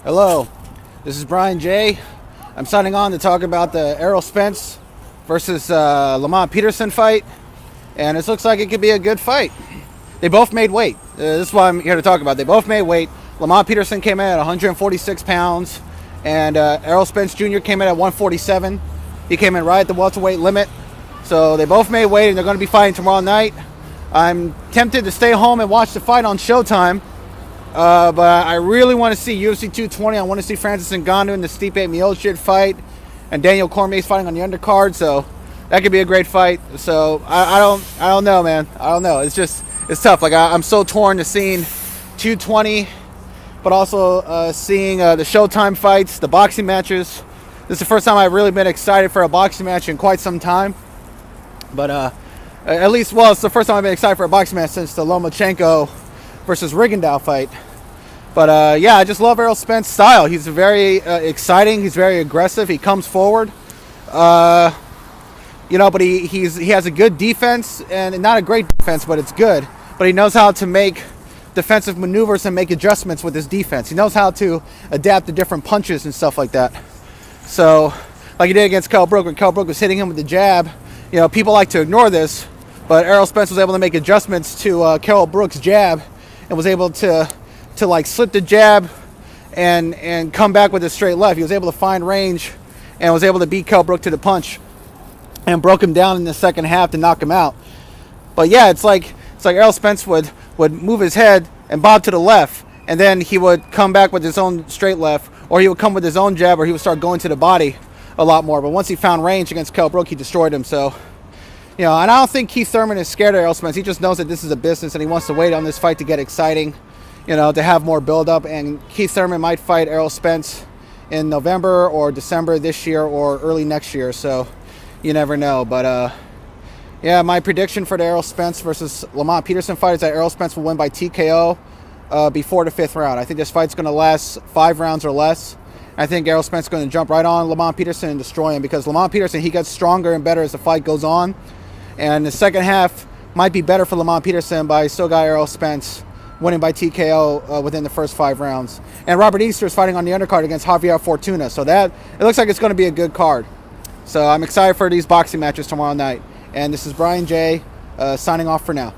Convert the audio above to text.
Hello, this is Brian J. I'm signing on to talk about the Errol Spence versus Lamont Peterson fight, and this looks like it could be a good fight. They both made weight. This is what I'm here to talk about. They both made weight. Lamont Peterson came in at 146 pounds, and Errol Spence Jr. came in at 147. He came in right at the welterweight limit. So they both made weight, and they're going to be fighting tomorrow night. I'm tempted to stay home and watch the fight on Showtime. But I really want to see UFC 220. I want to see Francis Ngannou in the Stipe Miocic fight, and Daniel Cormier's fighting on the undercard. So that could be a great fight. So I don't know, man. I don't know. It's tough. Like I'm so torn to seeing 220, but also seeing the Showtime fights, the boxing matches. This is the first time I've really been excited for a boxing match in quite some time. But at least, well, it's the first time I've been excited for a boxing match since the Lomachenko versus Rigondeaux fight. But yeah, I just love Errol Spence's style. He's very exciting. He's very aggressive. He comes forward. But he has a good defense, and not a great defense, but it's good. But he knows how to make defensive maneuvers and make adjustments with his defense. He knows how to adapt to different punches and stuff like that. So, like he did against Kell Brook, when Kell Brook was hitting him with the jab. People like to ignore this, but Errol Spence was able to make adjustments to Kell Brook's jab, and was able to like slip the jab and come back with a straight left. He was able to find range and was able to beat Kell Brook to the punch and broke him down in the second half to knock him out. But yeah, it's like Errol Spence would move his head and bob to the left, and then he would come back with his own straight left, or he would come with his own jab, or he would start going to the body a lot more. But once he found range against Kell Brook, he destroyed him. So, and I don't think Keith Thurman is scared of Errol Spence. He just knows that this is a business, and he wants to wait on this fight to get exciting, to have more build-up. And Keith Thurman might fight Errol Spence in November or December this year or early next year. So you never know. But yeah, my prediction for the Errol Spence versus Lamont Peterson fight is that Errol Spence will win by TKO before the 5th round. I think this fight's going to last 5 rounds or less. I think Errol Spence is going to jump right on Lamont Peterson and destroy him, because Lamont Peterson, he gets stronger and better as the fight goes on. And the second half might be better for Lamont Peterson, but I still got Errol Spence winning by TKO within the first 5 rounds. And Robert Easter is fighting on the undercard against Javier Fortuna. So it looks like it's going to be a good card. So I'm excited for these boxing matches tomorrow night. And this is Brian J. Signing off for now.